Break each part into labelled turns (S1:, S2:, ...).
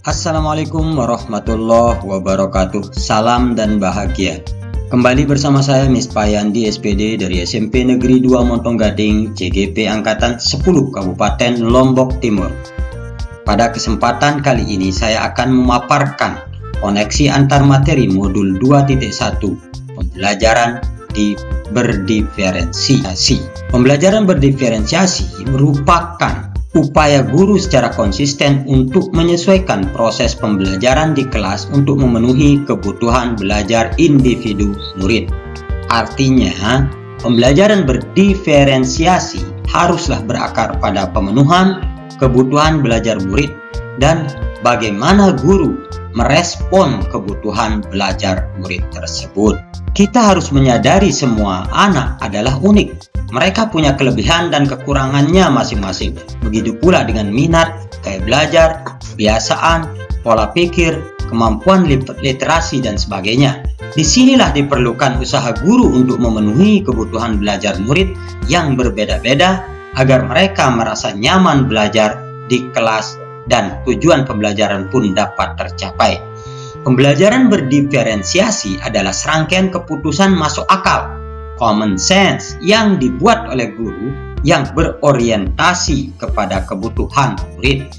S1: Assalamualaikum warahmatullahi wabarakatuh. Salam dan bahagia. Kembali bersama saya Miss Payandi SPD dari SMP Negeri 2 Montong Gading, CGP Angkatan 10 Kabupaten Lombok Timur. Pada kesempatan kali ini saya akan memaparkan koneksi antar materi modul 2.1 pembelajaran berdiferensiasi. Pembelajaran berdiferensiasi merupakan upaya guru secara konsisten untuk menyesuaikan proses pembelajaran di kelas untuk memenuhi kebutuhan belajar individu murid. Artinya, pembelajaran berdiferensiasi haruslah berakar pada pemenuhan kebutuhan belajar murid dan bagaimana guru merespon kebutuhan belajar murid tersebut. Kita harus menyadari semua anak adalah unik. Mereka punya kelebihan dan kekurangannya masing-masing. Begitu pula dengan minat, gaya belajar, kebiasaan, pola pikir, kemampuan literasi, dan sebagainya. Disinilah diperlukan usaha guru untuk memenuhi kebutuhan belajar murid yang berbeda-beda agar mereka merasa nyaman belajar di kelas dan tujuan pembelajaran pun dapat tercapai. Pembelajaran berdiferensiasi adalah serangkaian keputusan masuk akal, common sense, yang dibuat oleh guru yang berorientasi kepada kebutuhan murid.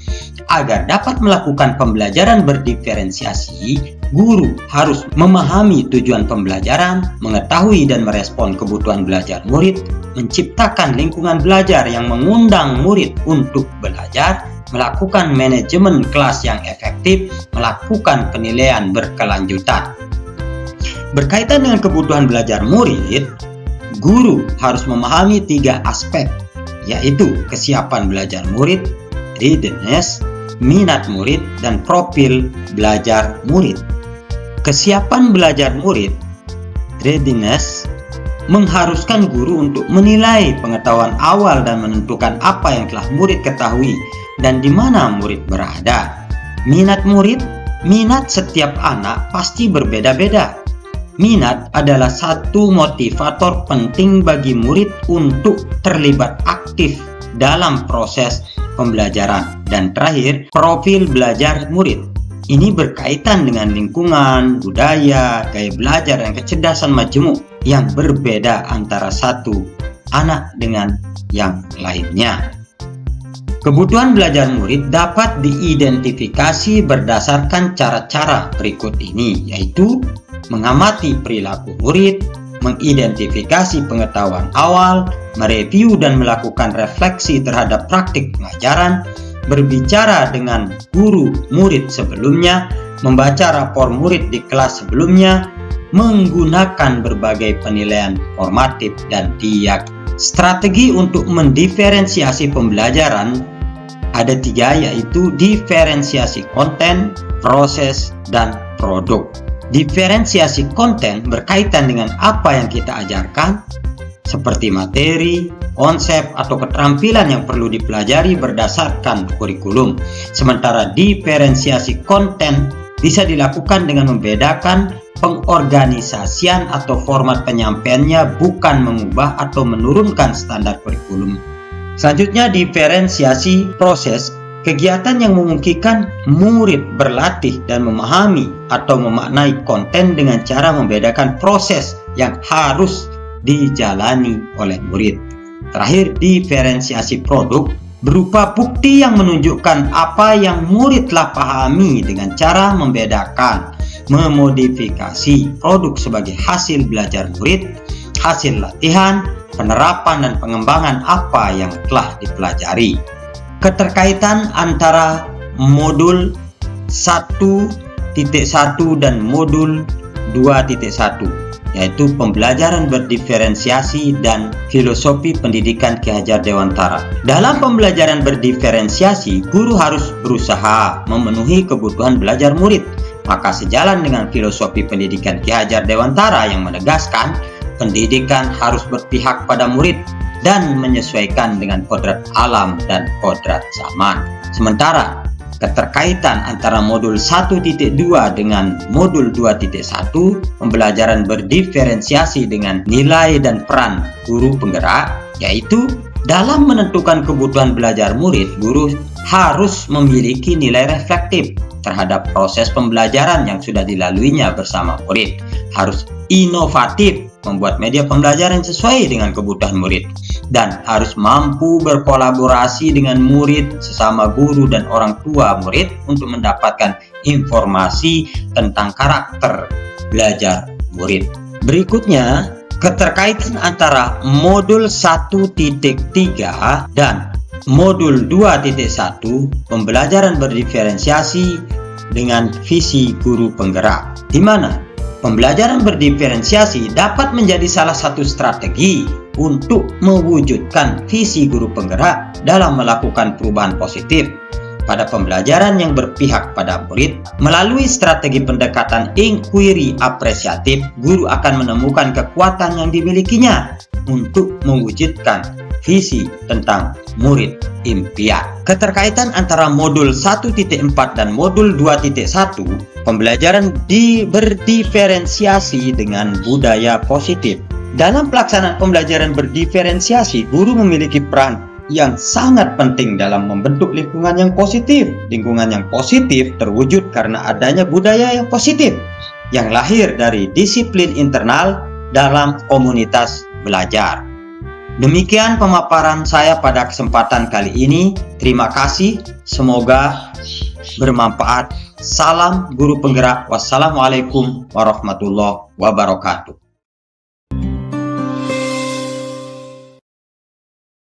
S1: Agar dapat melakukan pembelajaran berdiferensiasi, guru harus memahami tujuan pembelajaran, mengetahui dan merespon kebutuhan belajar murid, menciptakan lingkungan belajar yang mengundang murid untuk belajar, melakukan manajemen kelas yang efektif, melakukan penilaian berkelanjutan. Berkaitan dengan kebutuhan belajar murid, guru harus memahami 3 aspek, yaitu kesiapan belajar murid, readiness, minat murid, dan profil belajar murid. Kesiapan belajar murid, readiness, mengharuskan guru untuk menilai pengetahuan awal dan menentukan apa yang telah murid ketahui dan di mana murid berada. Minat murid, minat setiap anak pasti berbeda-beda. Minat adalah satu motivator penting bagi murid untuk terlibat aktif dalam proses pembelajaran. Dan terakhir, profil belajar murid. Ini berkaitan dengan lingkungan, budaya, gaya belajar, dan kecerdasan majemuk yang berbeda antara satu anak dengan yang lainnya. Kebutuhan belajar murid dapat diidentifikasi berdasarkan cara-cara berikut ini, yaitu mengamati perilaku murid, mengidentifikasi pengetahuan awal, mereview dan melakukan refleksi terhadap praktik pengajaran, berbicara dengan guru murid sebelumnya, membaca rapor murid di kelas sebelumnya, menggunakan berbagai penilaian formatif dan diagnostik. Strategi untuk mendiferensiasi pembelajaran ada 3, yaitu diferensiasi konten, proses, dan produk. Diferensiasi konten berkaitan dengan apa yang kita ajarkan, seperti materi, konsep, atau keterampilan yang perlu dipelajari berdasarkan kurikulum. Sementara diferensiasi konten bisa dilakukan dengan membedakan pengorganisasian atau format penyampaiannya, bukan mengubah atau menurunkan standar kurikulum. Selanjutnya, diferensiasi proses, kegiatan yang memungkinkan murid berlatih dan memahami atau memaknai konten dengan cara membedakan proses yang harus dijalani oleh murid. Terakhir, diferensiasi produk berupa bukti yang menunjukkan apa yang murid telah pahami dengan cara membedakan, memodifikasi produk sebagai hasil belajar murid, hasil latihan, penerapan dan pengembangan apa yang telah dipelajari. Keterkaitan antara modul 1.1 dan modul 2.1, yaitu pembelajaran berdiferensiasi dan filosofi pendidikan Ki Hajar Dewantara. Dalam pembelajaran berdiferensiasi, guru harus berusaha memenuhi kebutuhan belajar murid. Maka sejalan dengan filosofi pendidikan Ki Hajar Dewantara yang menegaskan pendidikan harus berpihak pada murid dan menyesuaikan dengan kodrat alam dan kodrat zaman. Sementara keterkaitan antara modul 1.2 dengan modul 2.1, pembelajaran berdiferensiasi dengan nilai dan peran guru penggerak, yaitu Dalam menentukan kebutuhan belajar murid, guru harus memiliki nilai reflektif terhadap proses pembelajaran yang sudah dilaluinya bersama murid. Harus inovatif, membuat media pembelajaran sesuai dengan kebutuhan murid, dan harus mampu berkolaborasi dengan murid, sesama guru dan orang tua murid untuk mendapatkan informasi tentang karakter belajar murid. Berikutnya, keterkaitan antara modul 1.3 dan modul 2.1 pembelajaran berdiferensiasi dengan visi guru penggerak, di mana pembelajaran berdiferensiasi dapat menjadi salah satu strategi untuk mewujudkan visi guru penggerak dalam melakukan perubahan positif pada pembelajaran yang berpihak pada murid. Melalui strategi pendekatan inquiry apresiatif, guru akan menemukan kekuatan yang dimilikinya untuk mewujudkan visi tentang murid impian. Keterkaitan antara modul 1.4 dan modul 2.1 pembelajaran berdiferensiasi dengan budaya positif. Dalam pelaksanaan pembelajaran berdiferensiasi, guru memiliki peran yang sangat penting dalam membentuk lingkungan yang positif. Lingkungan yang positif terwujud karena adanya budaya yang positif yang lahir dari disiplin internal dalam komunitas belajar. Demikian pemaparan saya pada kesempatan kali ini. Terima kasih, semoga bermanfaat. Salam guru penggerak. Wassalamualaikum warahmatullahi wabarakatuh.